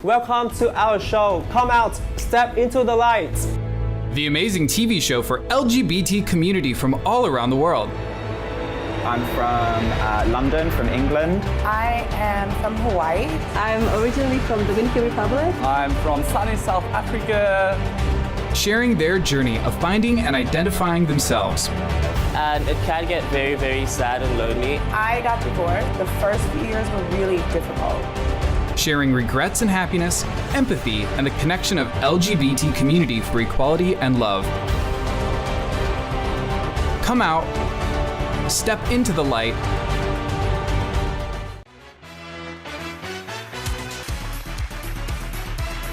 Welcome to our show. Come out, step into the light. The amazing TV show for LGBT community from all around the world. I'm from London, from England. I am from Hawaii. I'm originally from the Dominican Republic. I'm from sunny South Africa. Sharing their journey of finding and identifying themselves. And it can get very, very sad and lonely. I got divorced. The first few years were really difficult. Sharing regrets and happiness, empathy, and the connection of LGBT community for equality and love. Come out, step into the light.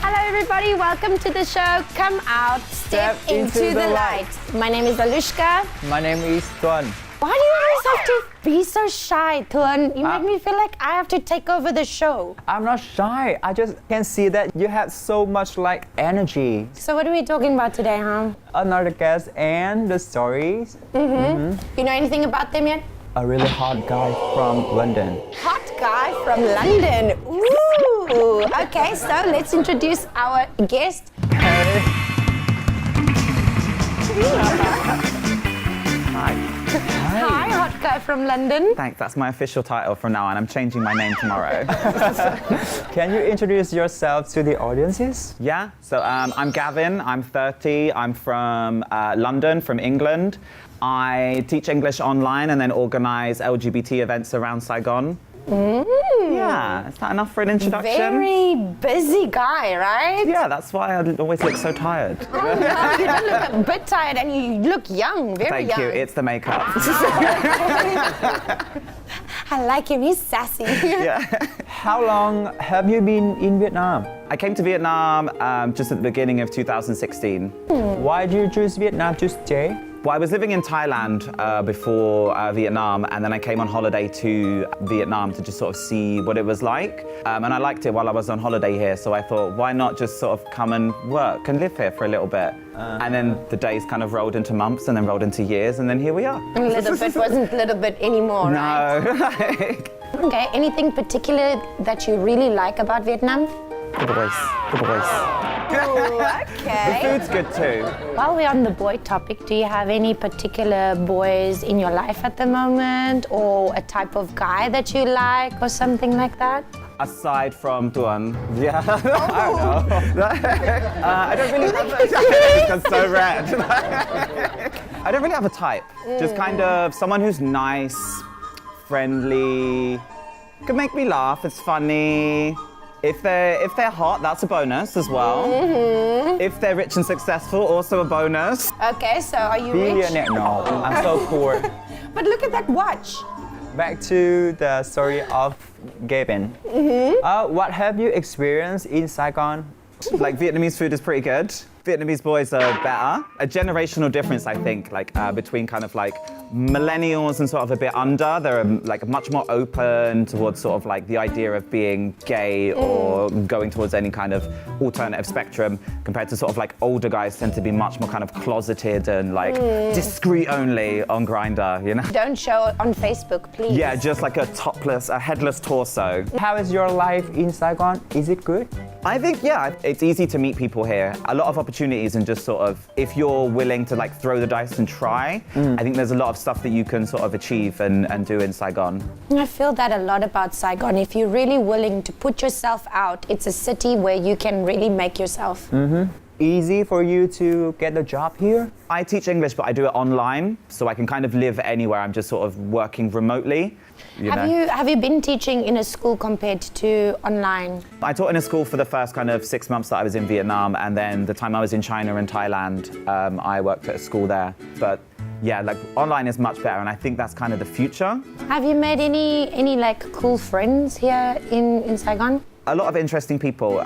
Hello everybody, welcome to the show. Come out, step into the light. My name is Alushka. My name is Tuan. Why do you always have to be so shy, Tuan? You make me feel like I have to take over the show. I'm not shy. I just can see that you have so much like energy. So what are we talking about today, huh? Another guest and the stories. You know anything about them yet? A really hot guy from London. Hot guy from London. Ooh. Okay, so let's introduce our guest. Hi. Hi, hot guy from London. Thanks, that's my official title from now on. I'm changing my name tomorrow. Can you introduce yourself to the audiences? Yeah, so I'm Gavin, I'm 30, I'm from London, from England. I teach English online and then organize LGBT events around Saigon. Yeah, is that enough for an introduction? Very busy guy, right? Yeah, that's why I always look so tired. Oh, no, you don't look a bit tired and you look young, very young. Thank you, it's the makeup. I like him, he's sassy. Yeah. How long have you been in Vietnam? I came to Vietnam just at the beginning of 2016. Why did you choose Vietnam to stay? Well, I was living in Thailand before Vietnam, and then I came on holiday to Vietnam to just sort of see what it was like. And I liked it while I was on holiday here, so I thought, why not just sort of come and work and live here for a little bit? And then the days kind of rolled into months and then rolled into years, and then here we are. A little bit wasn't a little bit anymore, right? No. Okay, anything particular that you really like about Vietnam? The voice. Oh, okay. The food's good too. While we're on the boy topic, do you have any particular boys in your life at the moment, or a type of guy that you like, or something like that? Aside from Tuan, yeah. I don't know. I don't really have that's so red. I don't really have a type. Just kind of someone who's nice, friendly, could make me laugh, it's funny. If they're hot, that's a bonus as well. If they're rich and successful, also a bonus. Okay, so are you rich? Billionaire? No, I'm so poor. But look at that watch. Back to the story of Gavin. What have you experienced in Saigon? Like Vietnamese food is pretty good. Vietnamese boys are better. A generational difference, I think, like between kind of like millennials and sort of a bit under. They're like much more open towards sort of like the idea of being gay or going towards any kind of alternative spectrum, compared to sort of like older guys tend to be much more kind of closeted and like discreet only on Grindr, you know? Don't show it on Facebook, please. Yeah, just like a topless, a headless torso. How is your life in Saigon? Is it good? I think, yeah, it's easy to meet people here. A lot of opportunities, and just sort of, if you're willing to like throw the dice and try, I think there's a lot of stuff that you can sort of achieve and do in Saigon. I feel that a lot about Saigon. If you're really willing to put yourself out, it's a city where you can really make yourself. Easy for you to get a job here? I teach English, but I do it online, so I can kind of live anywhere. I'm just sort of working remotely. Have you been teaching in a school compared to online? I taught in a school for the first kind of 6 months that I was in Vietnam, and then the time I was in China and Thailand, I worked at a school there. But yeah, like online is much better, and I think that's kind of the future. Have you made any like cool friends here in Saigon? A lot of interesting people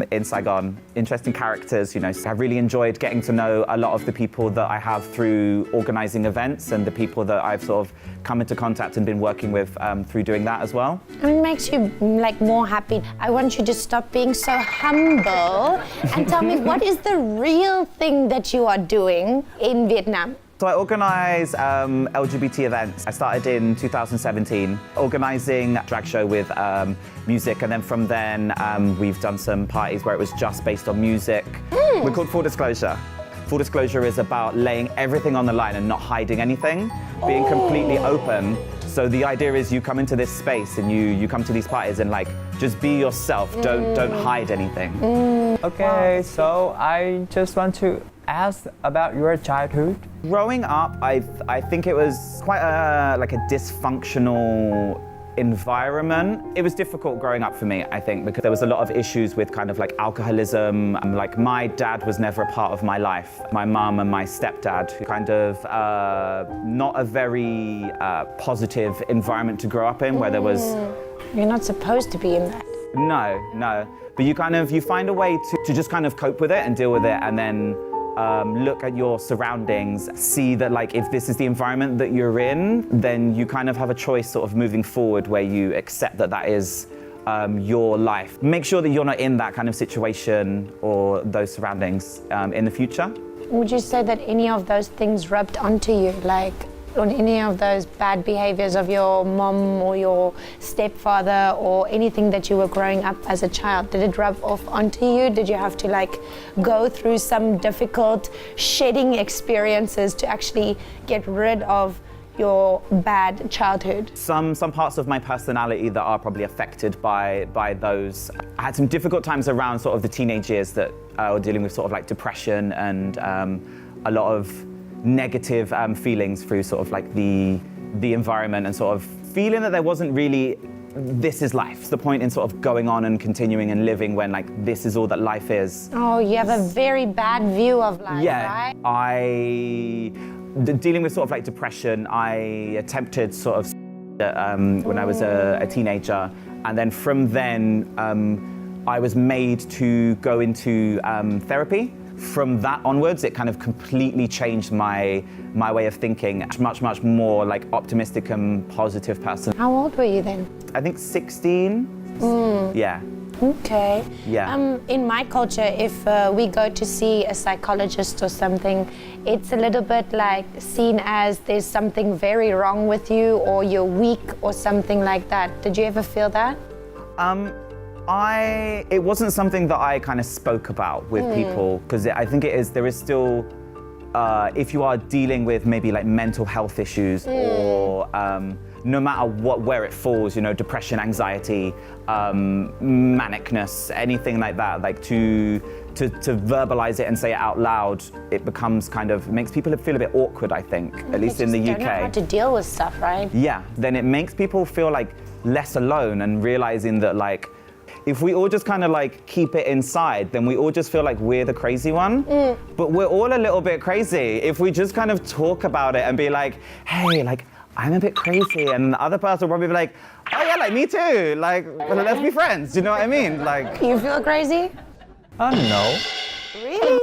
in Saigon, interesting characters, you know. So I've really enjoyed getting to know a lot of the people that I have through organising events, and the people that I've sort of come into contact and been working with through doing that as well. It makes you like more happy. I want you to stop being so humble and tell me, what is the real thing that you are doing in Vietnam? So I organise LGBT events. I started in 2017, organising a drag show with music, and then from then we've done some parties where it was just based on music. We're called Full Disclosure. Full Disclosure is about laying everything on the line and not hiding anything, being completely open. So the idea is you come into this space and you come to these parties and like just be yourself. Don't hide anything. Okay, so I just want to ask about your childhood. Growing up, I think it was quite a dysfunctional environment. It was difficult growing up for me, I think, because there was a lot of issues with kind of like alcoholism. Like my dad was never a part of my life. My mum and my stepdad, kind of not a very positive environment to grow up in, where there was... You're not supposed to be in that. No. But you find a way to just kind of cope with it and deal with it, and then look at your surroundings, see that like if this is the environment that you're in, then you kind of have a choice sort of moving forward where you accept that that is your life. Make sure that you're not in that kind of situation or those surroundings in the future. Would you say that any of those things rubbed onto you, like on any of those bad behaviors of your mom or your stepfather or anything that you were growing up as a child? Did it rub off onto you? Did you have to like go through some difficult shedding experiences to actually get rid of your bad childhood? Some parts of my personality that are probably affected by those. I had some difficult times around sort of the teenage years that were dealing with sort of like depression and a lot of negative feelings through sort of like the environment, and sort of feeling that there wasn't really this is life. It's the point in sort of going on and continuing and living when like this is all that life is. Oh, you have a very bad view of life, right? Dealing with sort of like depression, I attempted sort of when I was a teenager, and then from then I was made to go into therapy. From that onwards, it kind of completely changed my way of thinking. Much more like optimistic and positive person. How old were you then? I think 16. Yeah. Okay. Yeah. In my culture, if we go to see a psychologist or something, it's a little bit like seen as there's something very wrong with you, or you're weak or something like that. Did you ever feel that? It wasn't something that I kind of spoke about with people, because I think there is still, if you are dealing with maybe like mental health issues or no matter where it falls, you know, depression, anxiety, manicness, anything like that, like to verbalize it and say it out loud, it becomes kind of, makes people feel a bit awkward, I think, at least in the UK. Don't know how to deal with stuff, right? Yeah, then it makes people feel like less alone, and realizing that like, if we all just kind of like keep it inside, then we all just feel like we're the crazy one. But we're all a little bit crazy. If we just kind of talk about it and be like, hey, like, I'm a bit crazy, and the other person will probably be like, oh yeah, like me too. Like, well, let's be friends. Do you know what I mean? Like, You feel crazy? No. Really?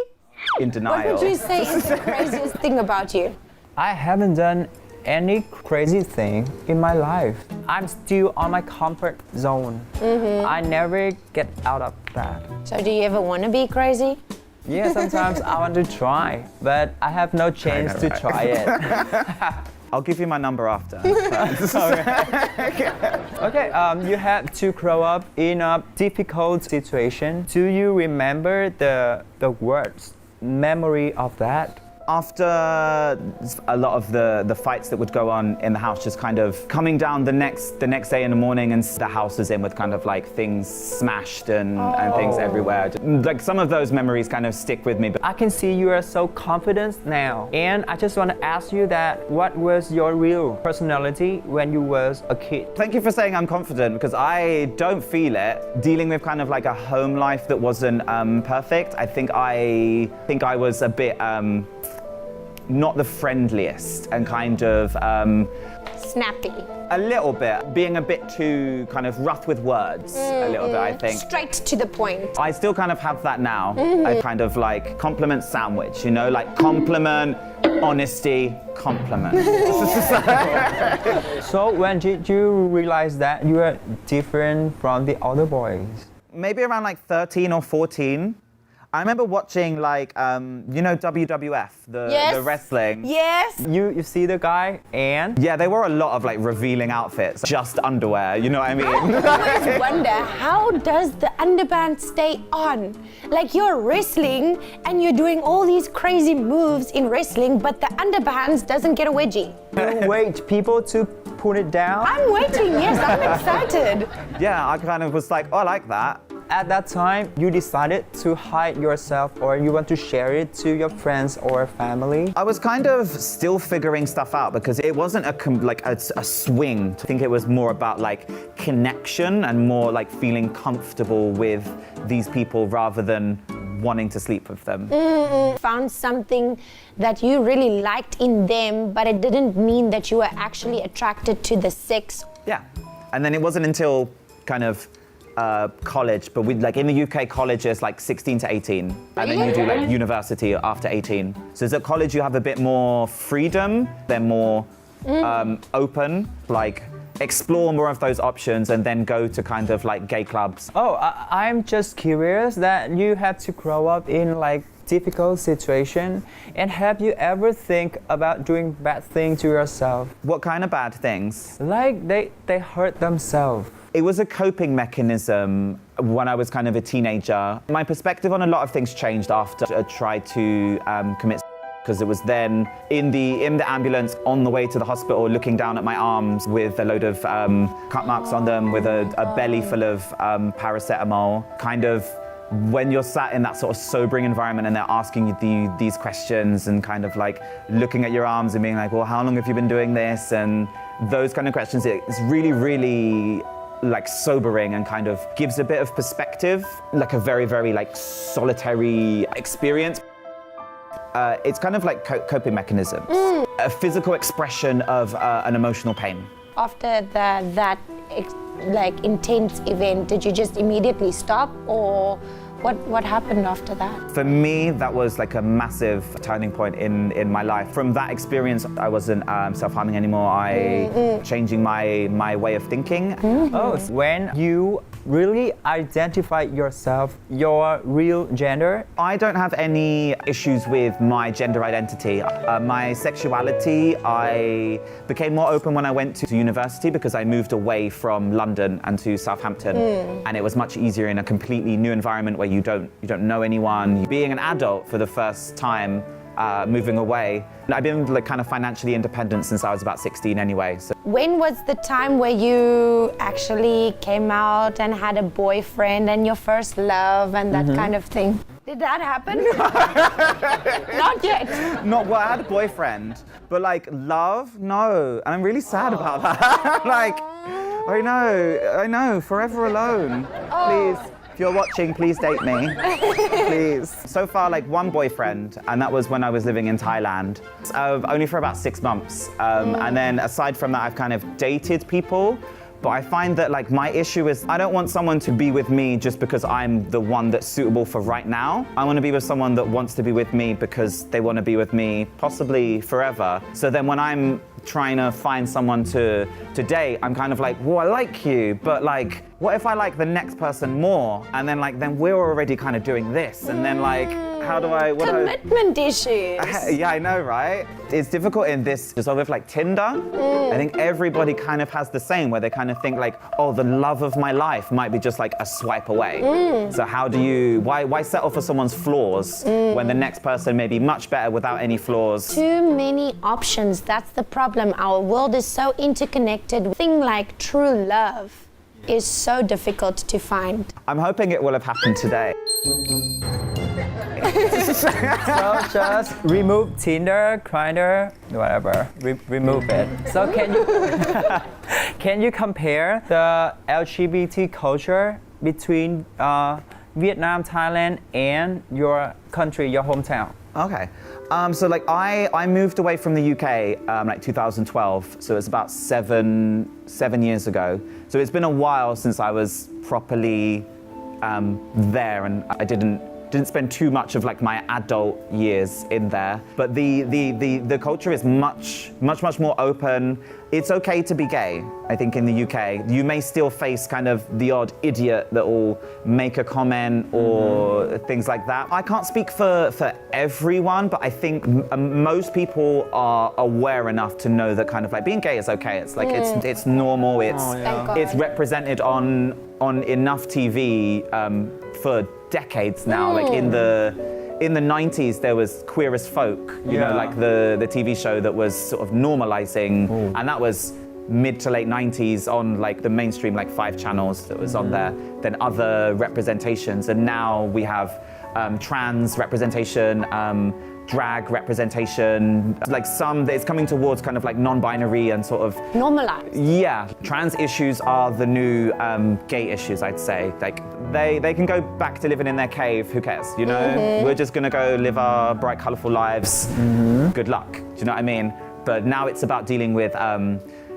in denial. What would you say is the craziest thing about you? I haven't done any crazy thing in my life. I'm still on my comfort zone. I never get out of that. So do you ever want to be crazy? Yeah, sometimes I want to try, but I have no chance to try it. I'll give you my number after. Okay, you had to grow up in a difficult situation. Do you remember the words, memory of that? After a lot of the fights that would go on in the house, just kind of coming down the next day in the morning, and the house was in with kind of like things smashed and things everywhere. Like some of those memories kind of stick with me. But I can see you are so confident now. And I just want to ask you that, what was your real personality when you was a kid? thank you for saying I'm confident, because I don't feel it. Dealing with kind of like a home life that wasn't perfect, I think I was a bit not the friendliest, and kind of Snappy. a little bit, being a bit too kind of rough with words, a little bit, I think. Straight to the point. I still kind of have that now. I kind of like compliment sandwich, you know, like compliment, honesty, compliment. So when did you realize that you were different from the other boys? Maybe around like 13 or 14. I remember watching like WWF, Yes. the wrestling. Yes. You see the guy and Yeah, they wore a lot of like revealing outfits, just underwear. You know what I mean? I always wonder, how does the underband stay on? Like you're wrestling and you're doing all these crazy moves in wrestling, but the underbands doesn't get a wedgie. you wait people to put it down. I'm waiting, yes, I'm excited. Yeah, I kind of was like, oh, I like that. At that time, you decided to hide yourself or you want to share it to your friends or family? I was kind of still figuring stuff out because it wasn't a swing. I think it was more about like connection and more like feeling comfortable with these people rather than wanting to sleep with them. Found something that you really liked in them, but it didn't mean that you were actually attracted to the sex. Yeah. And then it wasn't until kind of college, but we like in the UK college is like 16 to 18 and then you do like university after 18. So at college you have a bit more freedom, they're more open, like explore more of those options and then go to kind of like gay clubs. Oh, I'm just curious that you had to grow up in like difficult situation and have you ever think about doing bad thing to yourself? What kind of bad things? Like they hurt themselves. It was a coping mechanism when I was kind of a teenager. My perspective on a lot of things changed after I tried to commit because it was then in the ambulance on the way to the hospital looking down at my arms with a load of cut marks on them with a belly full of paracetamol. Kind of when you're sat in that sort of sobering environment and they're asking you these questions and kind of like looking at your arms and being like, well, how long have you been doing this? And those kind of questions, it's really, really like sobering and kind of gives a bit of perspective, like a very, very like solitary experience. It's kind of like coping mechanisms, a physical expression of an emotional pain. After that like intense event, did you just immediately stop or what happened after that? For me, that was like a massive turning point in my life. From that experience, I wasn't self-harming anymore. I changing my way of thinking. Oh, when you really identify yourself, your real gender? I don't have any issues with my gender identity. My sexuality, I became more open when I went to university because I moved away from London and to Southampton. And it was much easier in a completely new environment where you don't know anyone. Being an adult for the first time, moving away. I've been like kind of financially independent since I was about 16 anyway. So. When was the time where you actually came out and had a boyfriend and your first love and that kind of thing? Did that happen? Not yet. Not well, I had a boyfriend, but like love, no. And I'm really sad about that. Like, I know, forever alone. Please. If you're watching, please date me. Please. So far, like one boyfriend, and that was when I was living in Thailand. Only for about 6 months. And then aside from that, I've kind of dated people. But I find that like my issue is I don't want someone to be with me just because I'm the one that's suitable for right now. I want to be with someone that wants to be with me because they want to be with me possibly forever. So then when I'm trying to find someone to date, I'm kind of like, well, I like you, but like, what if I like the next person more? And then like, then we're already kind of doing this. And then like, how do I... Commitment issues. Yeah, I know, right? It's difficult in this, just with like Tinder. I think everybody kind of has the same, where they kind of think like, oh, the love of my life might be just like a swipe away. So how do you, why settle for someone's flaws when the next person may be much better without any flaws? Too many options, that's the problem. Our world is so interconnected. Thing like true love is so difficult to find. I'm hoping it will have happened today. So just remove Tinder, Grindr, whatever. Remove it. So can you compare the LGBT culture between Vietnam, Thailand, and your country, your hometown? Okay. So like I moved away from the UK like 2012. So it's about seven years ago. So it's been a while since I was properly there, and I didn't didn't spend too much of like my adult years in there. But the culture is much more open. It's okay to be gay, I think, in the UK. You may still face kind of the odd idiot that will make a comment or things like that. I can't speak for everyone, but I think most people are aware enough to know that kind of like being gay is okay. It's like it's normal. It's represented on enough TV for decades now. Like in the 90s, there was Queer as Folk, you know, like the TV show that was sort of normalizing, and that was mid to late 90s on like the mainstream, like 5 channels that was on there, then other representations. And now we have trans representation, drag representation, like it's coming towards kind of like non-binary and sort of Normalized. Yeah, trans issues are the new gay issues, I'd say. Like they can go back to living in their cave, who cares, you know? We're just gonna go live our bright, colorful lives. Good luck, do you know what I mean? But now it's about dealing with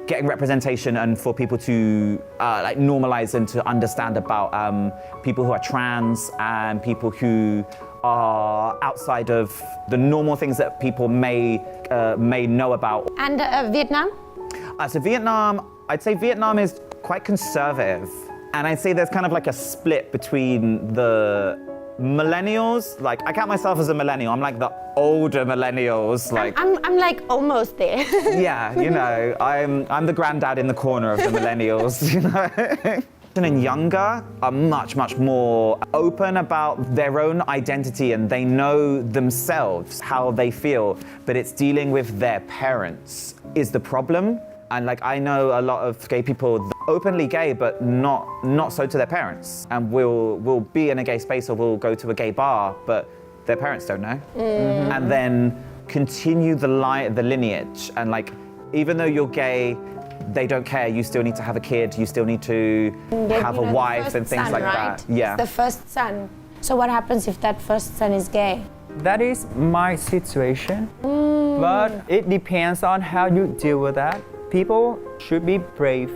getting representation and for people to like normalize and to understand about people who are trans and people who are outside of the normal things that people may know about. And Vietnam? So Vietnam, I'd say Vietnam is quite conservative. And I'd say there's kind of like a split between the millennials. Like I count myself as a millennial. I'm like the older millennials. Like I'm like almost there. yeah, you know, I'm the granddad in the corner of the millennials, you know. And younger are much more open about their own identity and they know themselves how they feel, but it's dealing with their parents is the problem. And like I know a lot of gay people openly gay but not so to their parents, and will be in a gay space or will go to a gay bar but their parents don't know. And then continue the lineage, and like even though you're gay, they don't care. You still need to have a kid. You still need to have a wife and things like that. Yeah. It's the first son. So what happens if that first son is gay? That is my situation, but it depends on how you deal with that. People should be brave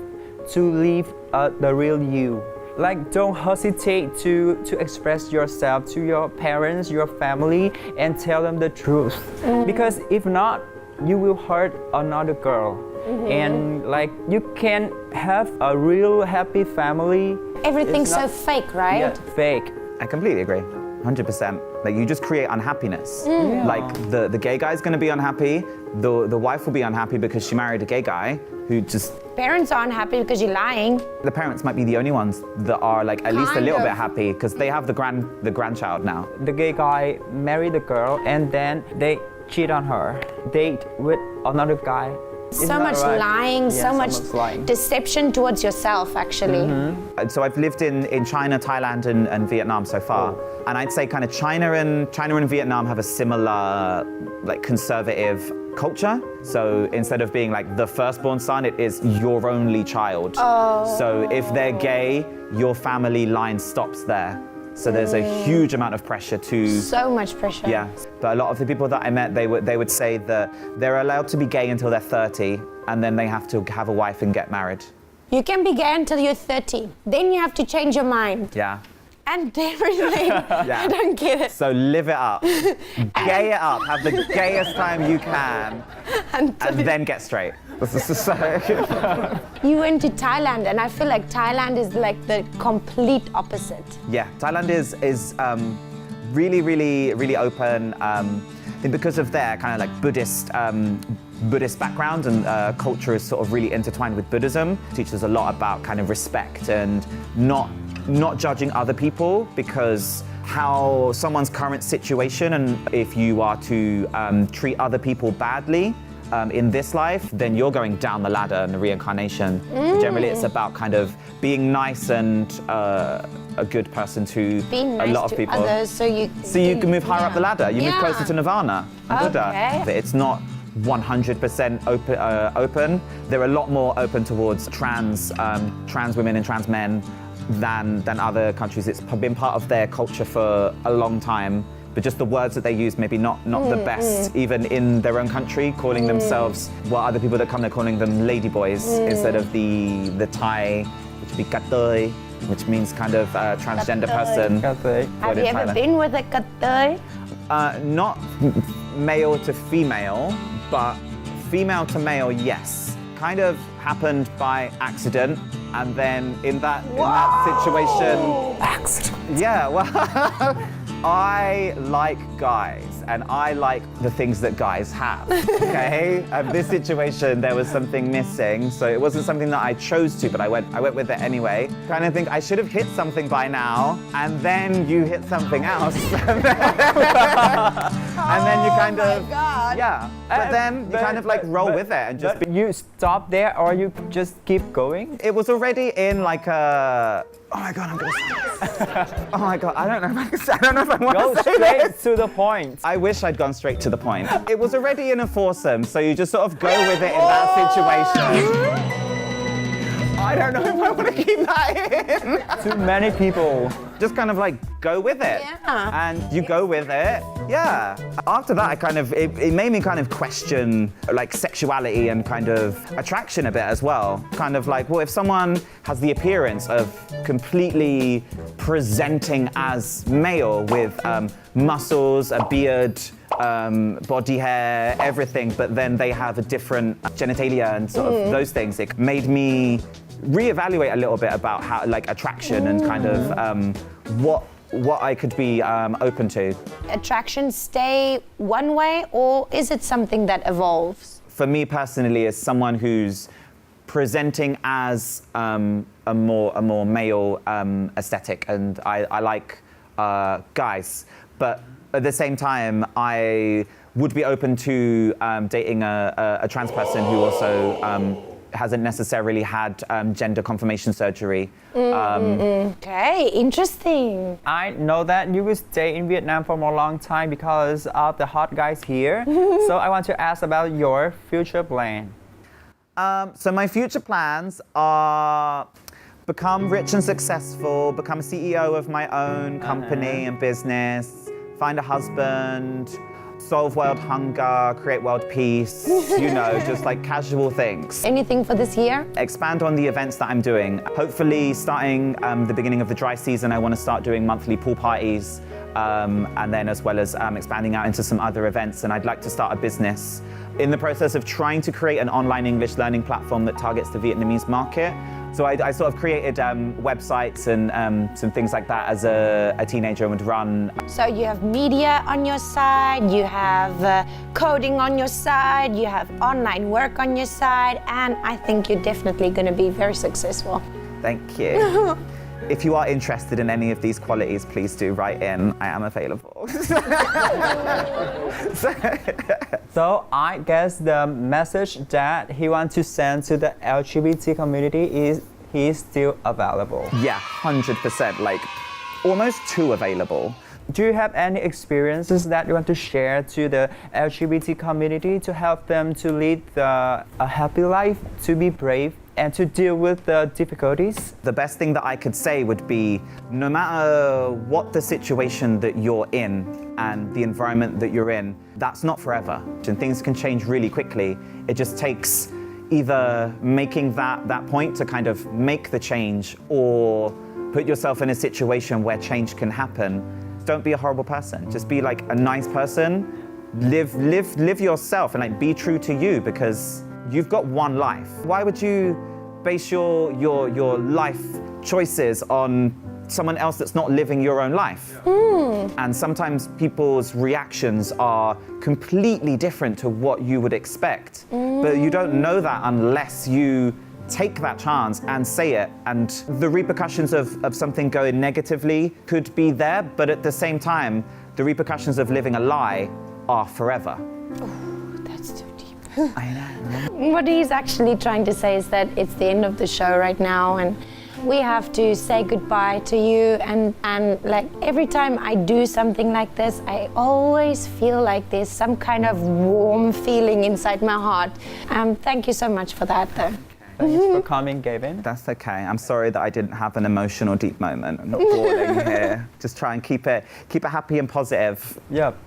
to live the real you. Like don't hesitate to express yourself to your parents, your family, and tell them the truth. Because if not, you will hurt another girl. And like you can have a real happy family. Everything's so fake, right? Yeah, fake. I completely agree, 100%. Like you just create unhappiness. Like the gay guy's gonna be unhappy, the wife will be unhappy because she married a gay guy who just... Parents aren't happy because you're lying. The parents might be the only ones that are like at least a little bit happy because they have the grandchild now. The gay guy married the girl and then they cheat on her, date with another guy. So much lying, Yeah, so much lying. deception towards yourself, actually. So I've lived in China, Thailand, and Vietnam so far, and I'd say kind of China and Vietnam have a similar like conservative culture. So instead of being like the firstborn son, it is your only child. So if they're gay, your family line stops there. So there's a huge amount of pressure to... So much pressure. Yeah, but a lot of the people that I met, they would say that they're allowed to be gay until they're 30, and then they have to have a wife and get married. You can be gay until you're 30. Then you have to change your mind. Yeah. And everything. Yeah. I don't get it. So live it up. Gay it up. Have the gayest time you can, and then get straight. You went to Thailand, and I feel like Thailand is like the complete opposite. Yeah, Thailand is really open. I think because of their kind of like Buddhist background and culture is sort of really intertwined with Buddhism. It teaches a lot about kind of respect and not judging other people because how someone's current situation, and if you are to treat other people badly in this life, then you're going down the ladder in the reincarnation. So generally it's about kind of being nice and a good person to Being a lot nice of to people. others so you can move higher up the ladder. You move closer to Nirvana and Buddha. Okay. It's not 100% open. They're a lot more open towards trans women and trans men than other countries. It's been part of their culture for a long time, but just the words that they use maybe not the best, even in their own country, calling themselves, well, other people that come, they're calling them ladyboys instead of the Thai, which would be katoi. which means kind of transgender person. ก็เลย Have you ever been with a katay? Not male to female, but female to male, yes. Kind of happened by accident, and then in that situation, yeah. Well, I like guys, and I like the things that guys have. Okay, this situation there was something missing, so it wasn't something that I chose to, but I went with it anyway. Kind of think I should have hit something by now, and then you hit something else, and then you kind of yeah. But then you kind of like roll with it and just. But you stop there or you just keep going? It was already in like a. Oh my god, I'm gonna say this. Oh my god, I don't know if I want Go to say straight this. to the point. I wish I'd gone straight to the point. It was already in a foursome, so you just sort of go with it in that situation. I don't know if I want to keep that in. Too many people. Just kind of like go with it. Yeah. And you go with it. Yeah. After that, it made me kind of question like sexuality and kind of attraction a bit as well. Kind of like, well, if someone has the appearance of completely presenting as male with muscles, a beard, body hair, everything, but then they have a different genitalia and sort of those things, it made me reevaluate a little bit about how like attraction and kind of what I could be open to. Attraction stay one way, or is it something that evolves? For me personally, as someone who's presenting as a more male aesthetic, and I like guys, but at the same time, I would be open to dating a trans person who also hasn't necessarily had gender confirmation surgery. Okay, interesting. I know that you will stay in Vietnam for a long time because of the hot guys here. So I want to ask about your future plan. So my future plans are become rich and successful, become CEO of my own company and business, find a husband, solve world hunger, create world peace, you know, just like casual things. Anything for this year? Expand on the events that I'm doing. Hopefully starting the beginning of the dry season, I want to start doing monthly pool parties, and then as well as expanding out into some other events, and I'd like to start a business. In the process of trying to create an online English learning platform that targets the Vietnamese market. So I sort of created websites and some things like that as a teenager and would run. So you have media on your side, you have coding on your side, you have online work on your side, and I think you're definitely going to be very successful. Thank you. If you are interested in any of these qualities, please do write in. I am available. So I guess the message that he wants to send to the LGBT community is he is still available. Yeah, 100%, like almost too available. Do you have any experiences that you want to share to the LGBT community to help them to lead a happy life, to be brave, and to deal with the difficulties? The best thing that I could say would be no matter what the situation that you're in and the environment that you're in, that's not forever. And things can change really quickly. It just takes either making that point to kind of make the change or put yourself in a situation where change can happen. Don't be a horrible person. Just be like a nice person. Live yourself and like be true to you because you've got one life. Why would you base your life choices on someone else that's not living your own life? And sometimes people's reactions are completely different to what you would expect. But you don't know that unless you take that chance and say it. And the repercussions of something going negatively could be there, but at the same time, the repercussions of living a lie are forever. That's too deep. I know. What he's actually trying to say is that it's the end of the show right now, and we have to say goodbye to you, and like every time I do something like this, I always feel like there's some kind of warm feeling inside my heart. Thank you so much for that though. Thanks for coming, Gavin. That's okay. I'm sorry that I didn't have an emotional deep moment. I'm not bawling here. Just try and keep it happy and positive. Yep.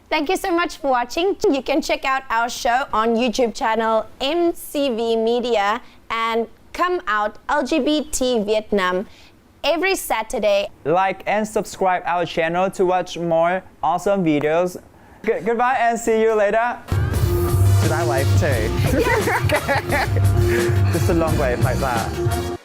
Thank you so much for watching. You can check out our show on YouTube channel MCV Media and Come Out LGBT Vietnam. every Saturday. Like and subscribe our channel to watch more awesome videos. Goodbye and see you later. Should I wave too? Just a long wave like that.